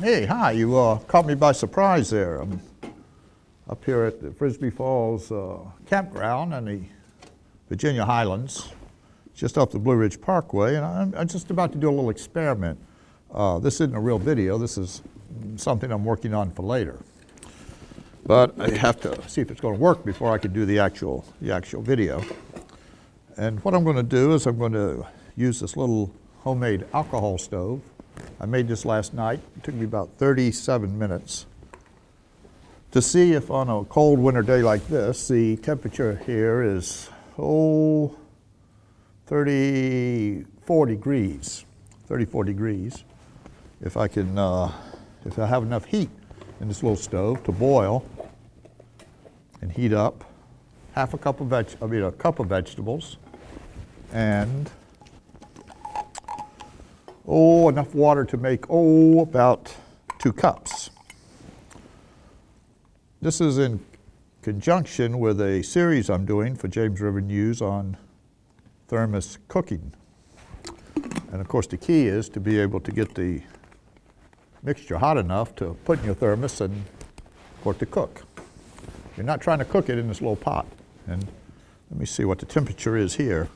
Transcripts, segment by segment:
Hey, hi, you caught me by surprise there. I'm up here at the Frisbee Falls campground in the Virginia Highlands, just off the Blue Ridge Parkway, and I'm just about to do a little experiment. This isn't a real video, this is something I'm working on for later. But I have to see if it's going to work before I can do the actual video. And what I'm going to do is I'm going to use this little homemade alcohol stove. I made this last night. It took me about 37 minutes to see if on a cold winter day like this, the temperature here is, 34 degrees. If I can, if I have enough heat in this little stove to boil and heat up a cup of vegetables and enough water to make about 2 cups. This is in conjunction with a series I'm doing for James River News on Thermos cooking. And of course the key is to be able to get the mixture hot enough to put in your thermos and for it to cook. You're not trying to cook it in this little pot. And let me see what the temperature is here.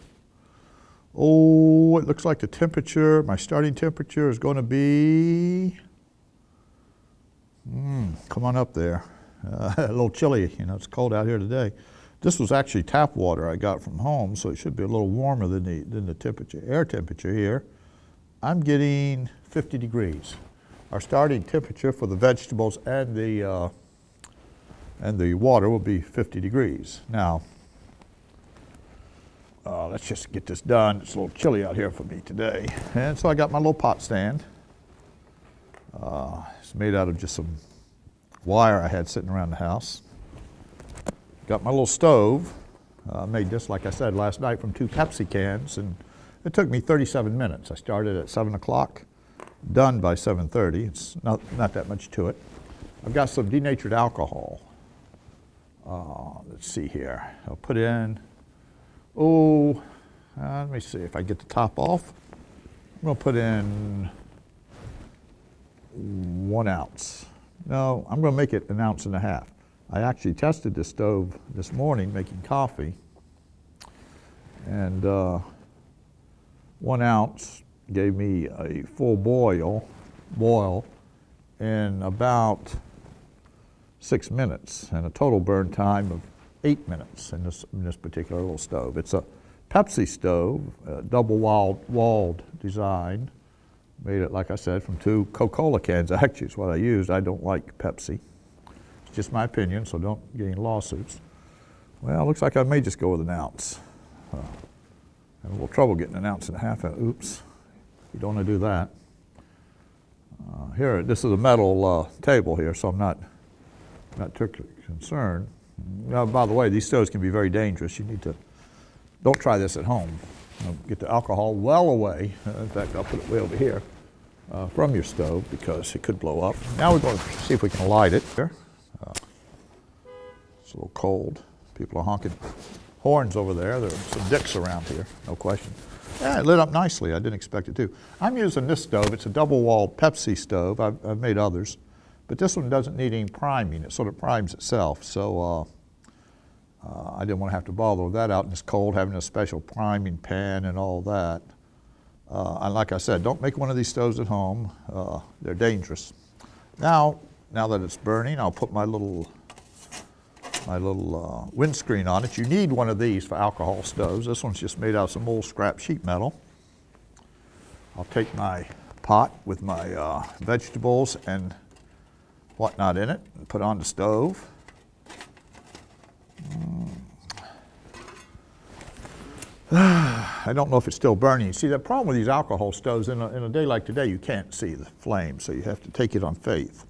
It looks like the temperature, my starting temperature is going to be, come on up there. A little chilly, you know, it's cold out here today. This was actually tap water I got from home, so it should be a little warmer than the temperature, air temperature here. I'm getting 50 degrees. Our starting temperature for the vegetables and the water will be 50 degrees. Now, let's just get this done. It's a little chilly out here for me today. And so I got my little pot stand. It's made out of just some wire I had sitting around the house. Got my little stove. Made this, like I said, last night from 2 Pepsi cans, and it took me 37 minutes. I started at 7 o'clock, done by 7:30. It's not that much to it. I've got some denatured alcohol. Let's see here. I'll put in, let me see if I get the top off. I'm going to put in 1 ounce. No, I'm going to make it 1.5 ounces. I actually tested this stove this morning making coffee, and 1 ounce gave me a full boil in about 6 minutes, and a total burn time of 8 minutes in this particular little stove. It's a Pepsi stove, a double-walled design. Made it, like I said, from 2 Coca-Cola cans. Actually, is what I used. I don't like Pepsi. It's just my opinion, so don't get any lawsuits. Well, it looks like I may just go with 1 ounce. Have a little trouble getting 1.5 ounces. Oops, you don't want to do that. Here, this is a metal table here, so I'm not too concerned. Now, by the way, these stoves can be very dangerous. You need to, don't try this at home. Get the alcohol well away. In fact, I'll put it way over here from your stove because it could blow up. Now we're going to see if we can light it. It's a little cold. People are honking horns over there. There are some dicks around here, no question. Yeah, it lit up nicely. I didn't expect it to. I'm using this stove. It's a double-walled Pepsi stove. I've made others. But this one doesn't need any priming. It sort of primes itself. So I didn't want to have to bother with that out in this cold, having a special priming pan and all that. And like I said, don't make one of these stoves at home. They're dangerous. Now that it's burning, I'll put my little windscreen on it. You need one of these for alcohol stoves. This one's just made out of some old scrap sheet metal. I'll take my pot with my vegetables and whatnot in it and put it on the stove. I don't know if it's still burning. See, the problem with these alcohol stoves, in a day like today, you can't see the flame, so you have to take it on faith.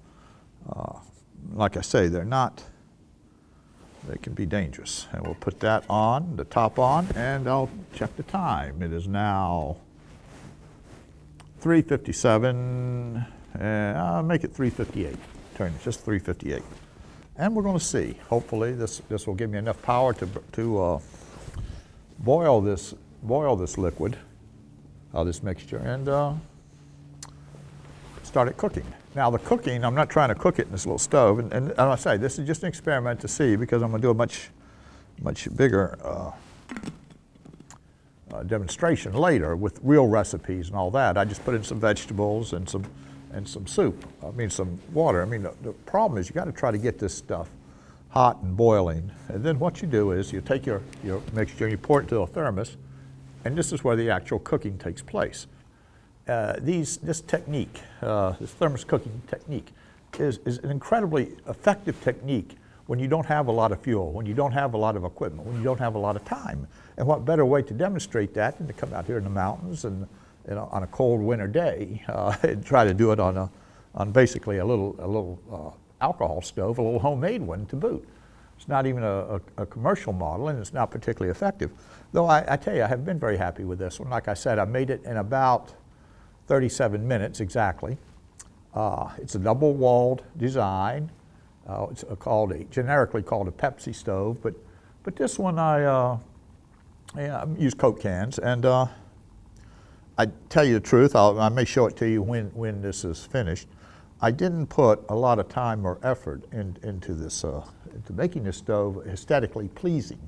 Like I say, they can be dangerous. And we'll put that on, the top on, and I'll check the time. It is now 3:57, I'll make it 3:58. Turn it, just 3:58. And we're going to see. Hopefully this will give me enough power to boil this liquid, this mixture, and started cooking. Now the cooking, I'm not trying to cook it in this little stove, and I say this is just an experiment to see, because I'm going to do a much bigger demonstration later with real recipes and all that. I just put in some vegetables and some soup. I mean some water. I mean the problem is you got to try to get this stuff hot and boiling, and then what you do is you take your mixture and you pour it into a thermos, and this is where the actual cooking takes place. This technique, this thermos cooking technique, is an incredibly effective technique when you don't have a lot of fuel, when you don't have a lot of equipment, when you don't have a lot of time. And what better way to demonstrate that than to come out here in the mountains and on a cold winter day and try to do it on basically a little alcohol stove, a little homemade one to boot. It's not even a commercial model, and it's not particularly effective. Though I tell you, I have been very happy with this one. Like I said, I made it in about 37 minutes exactly. It's a double-walled design. It's generically called a Pepsi stove, but this one I use Coke cans, and I tell you the truth, I may show it to you when this is finished. I didn't put a lot of time or effort into making this stove aesthetically pleasing.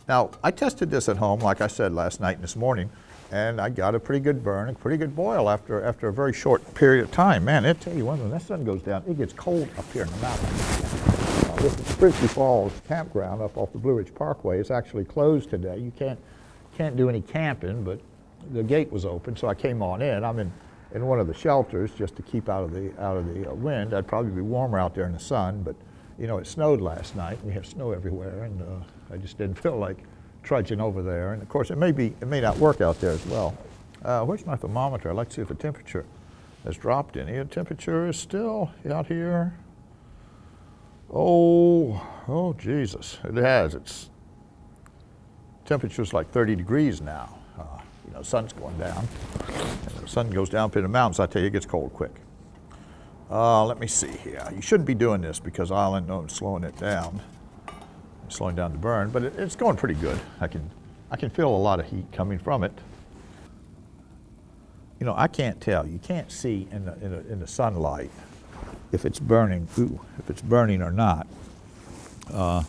Now, I tested this at home, like I said, last night and this morning, and I got a pretty good burn, a pretty good boil after a very short period of time. Man, I tell you one, when that sun goes down, it gets cold up here in the mountains. This Frisbee Falls campground up off the Blue Ridge Parkway is actually closed today. You can't do any camping, but the gate was open, so I came on in. I'm in one of the shelters just to keep out of the wind. I'd probably be warmer out there in the sun, but you know, it snowed last night. We have snow everywhere, and I just didn't feel like trudging over there. And of course, it may not work out there as well. Where's my thermometer? I'd like to see if the temperature has dropped any. The temperature is still out here. Oh Jesus! It has. It's temperature's like 30 degrees now. You know, sun's going down. As the sun goes down up in the mountains, I tell you, it gets cold quick. Let me see here. You shouldn't be doing this because I'll end up slowing it down. Slowing down the burn, but it's going pretty good. I can feel a lot of heat coming from it. You know, I can't tell. You can't see in the sunlight if it's burning. If it's burning or not. Yeah,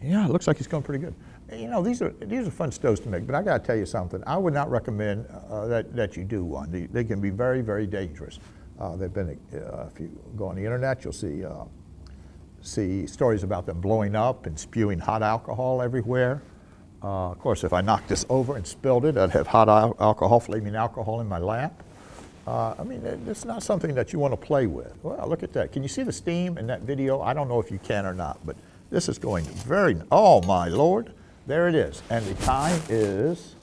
it looks like it's going pretty good. You know, these are fun stoves to make, but I got to tell you something. I would not recommend that you do one. They can be very, very dangerous. They've been, if you go on the internet, you'll see stories about them blowing up and spewing hot alcohol everywhere. Of course, if I knocked this over and spilled it, I'd have hot alcohol, flaming alcohol in my lap. I mean, it's not something that you want to play with. Well, look at that. Can you see the steam in that video? I don't know if you can or not, but this is going very, oh my Lord, there it is. And the time is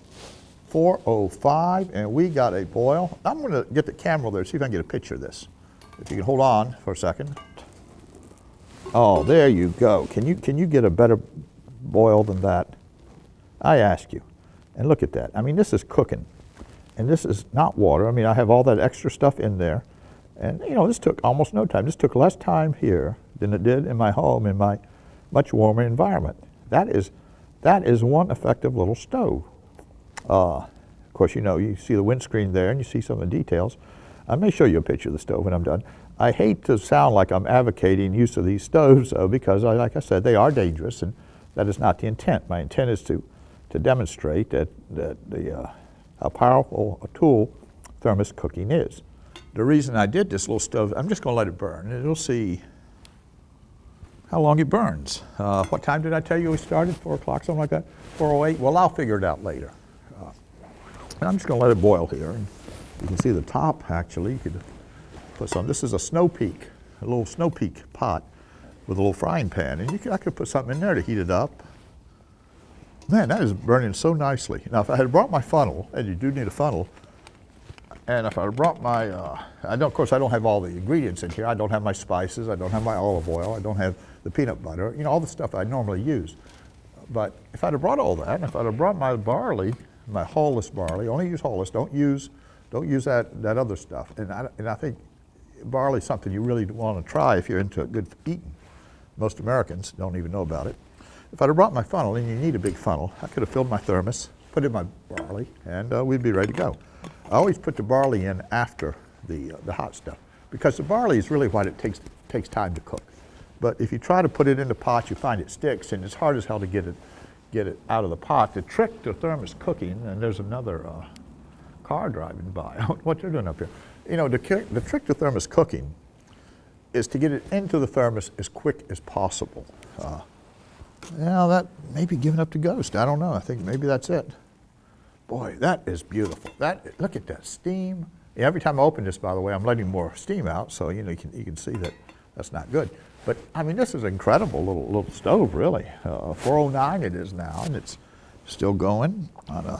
4:05, and we got a boil. I'm going to get the camera there, see if I can get a picture of this. If you can hold on for a second. Oh, there you go. Can you get a better boil than that? I ask you. And look at that. I mean, this is cooking. And this is not water. I mean, I have all that extra stuff in there. And, you know, this took almost no time. This took less time here than it did in my home, in my much warmer environment. That is one effective little stove. Of course, you know, you see the windscreen there and you see some of the details. I may show you a picture of the stove when I'm done. I hate to sound like I'm advocating use of these stoves, though, because, like I said, they are dangerous, and that is not the intent. My intent is to demonstrate how powerful a tool thermos cooking is. The reason I did this little stove, I'm just going to let it burn, and you'll see how long it burns. What time did I tell you we started? 4 o'clock, something like that? 4:08? Well, I'll figure it out later. And I'm just going to let it boil here. And you can see the top, actually. You could put some. This is a snow peak, a little snow peak pot with a little frying pan. And I could put something in there to heat it up. Man, that is burning so nicely. Now, if I had brought my funnel, and you do need a funnel, and if I had brought my, of course, I don't have all the ingredients in here. I don't have my spices. I don't have my olive oil. I don't have the peanut butter. You know, all the stuff I normally use. But if I'd have brought all that, and if I'd have brought my barley, my hull-less barley, only use hull-less, don't use that other stuff. And I think barley is something you really want to try if you're into good eating. Most Americans don't even know about it. If I'd have brought my funnel, and you need a big funnel, I could have filled my thermos, put in my barley, and we'd be ready to go. I always put the barley in after the hot stuff, because the barley is really what it takes time to cook. But if you try to put it in the pot, you find it sticks, and it's hard as hell to get it out of the pot. The trick to thermos cooking, and there's another car driving by. What they're doing up here? You know, the trick to thermos cooking is to get it into the thermos as quick as possible. Now that may be giving up the ghost. I don't know. I think maybe that's it. Boy, that is beautiful. Look at that steam. Yeah, every time I open this, by the way, I'm letting more steam out, so you know you can see that that's not good. But I mean, this is an incredible little stove, really. 409 it is now, and it's still going on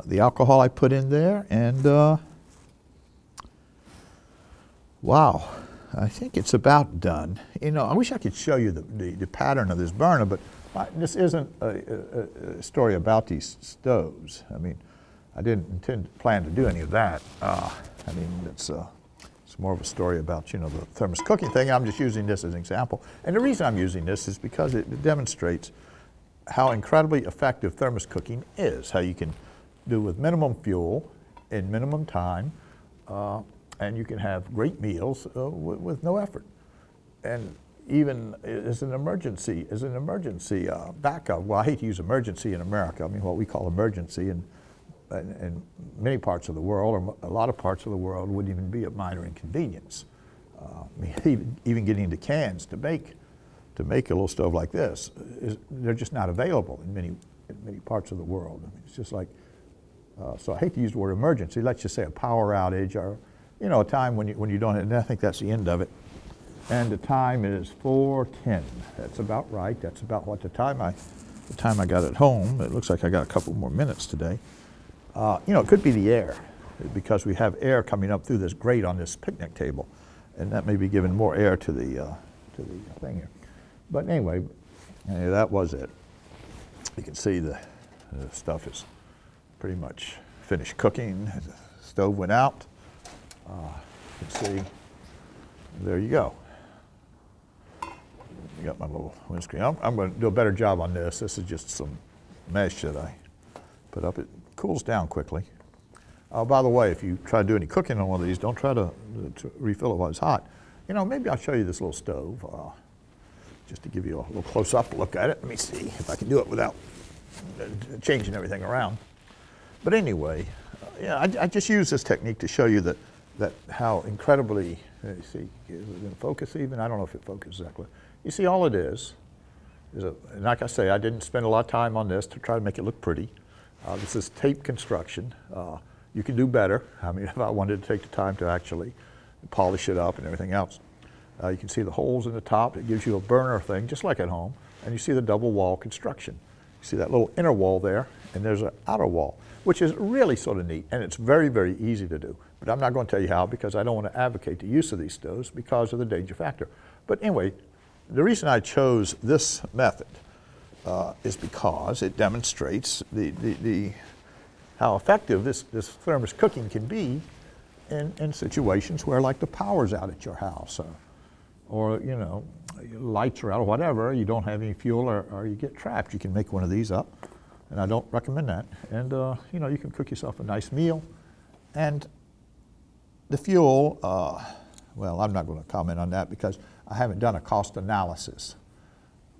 the alcohol I put in there, and wow, I think it's about done. You know, I wish I could show you the pattern of this burner, but this isn't a story about these stoves. I mean, I didn't plan to do any of that. I mean, it's more of a story about, you know, the thermos cooking thing. I'm just using this as an example. And the reason I'm using this is because it demonstrates how incredibly effective thermos cooking is, how you can do with minimum fuel in minimum time, and you can have great meals with no effort. And even as an emergency backup. Well, I hate to use emergency in America. I mean, what we call emergency in many parts of the world, or a lot of parts of the world, wouldn't even be a minor inconvenience. I mean, even getting the cans to make a little stove like this, they're just not available in many parts of the world. I mean, it's just like, so I hate to use the word emergency. Let's just say a power outage, or you know, a time when you don't. And I think that's the end of it. And the time is 4:10. That's about right. That's about what the time I got at home. It looks like I got a couple more minutes today. You know, it could be the air, because we have air coming up through this grate on this picnic table, and that may be giving more air to the thing here. But anyway, that was it. You can see the stuff is pretty much finished cooking. The stove went out. You can see, there you go. You got my little windscreen. I'm going to do a better job on this. This is just some mesh that I put up. It cools down quickly. By the way, if you try to do any cooking on one of these, don't try to refill it while it's hot. You know, maybe I'll show you this little stove, just to give you a little close-up look at it. Let me see if I can do it without changing everything around. But anyway, yeah, I just use this technique to show you that how incredibly, you see, is it going to focus even? I don't know if it focuses exactly. You see, all it is and like I say, I didn't spend a lot of time on this to try to make it look pretty. This is tape construction. You can do better. I mean, if I wanted to take the time to actually polish it up and everything else. You can see the holes in the top. It gives you a burner thing, just like at home. And you see the double wall construction. You see that little inner wall there, and there's an outer wall, which is really sort of neat, and it's very, very easy to do. But I'm not going to tell you how, because I don't want to advocate the use of these stoves because of the danger factor. But anyway, the reason I chose this method is because it demonstrates how effective this thermos cooking can be in situations where, like, the power's out at your house, or you know, lights are out or whatever, you don't have any fuel, or you get trapped. You can make one of these up, and I don't recommend that. And you know, you can cook yourself a nice meal. And the fuel, well, I'm not going to comment on that because I haven't done a cost analysis,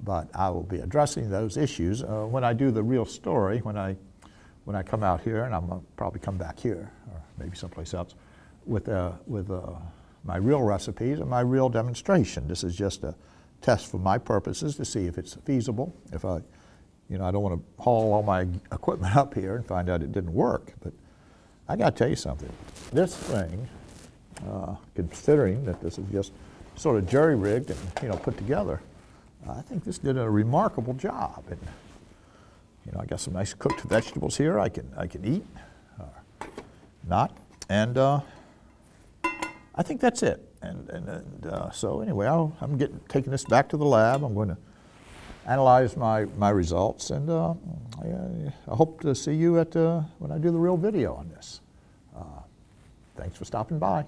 but I will be addressing those issues when I do the real story, when I come out here, and I'm going to probably come back here, or maybe someplace else, with my real recipes and my real demonstration. This is just a test for my purposes to see if it's feasible. If I don't want to haul all my equipment up here and find out it didn't work. But I got to tell you something. This thing, considering that this is just sort of jury-rigged and put together, I think this did a remarkable job. And I got some nice cooked vegetables here. I can eat, or not, and I think that's it. And so anyway, I'm taking this back to the lab. I'm going to analyze my results, and I hope to see you when I do the real video on this. Thanks for stopping by.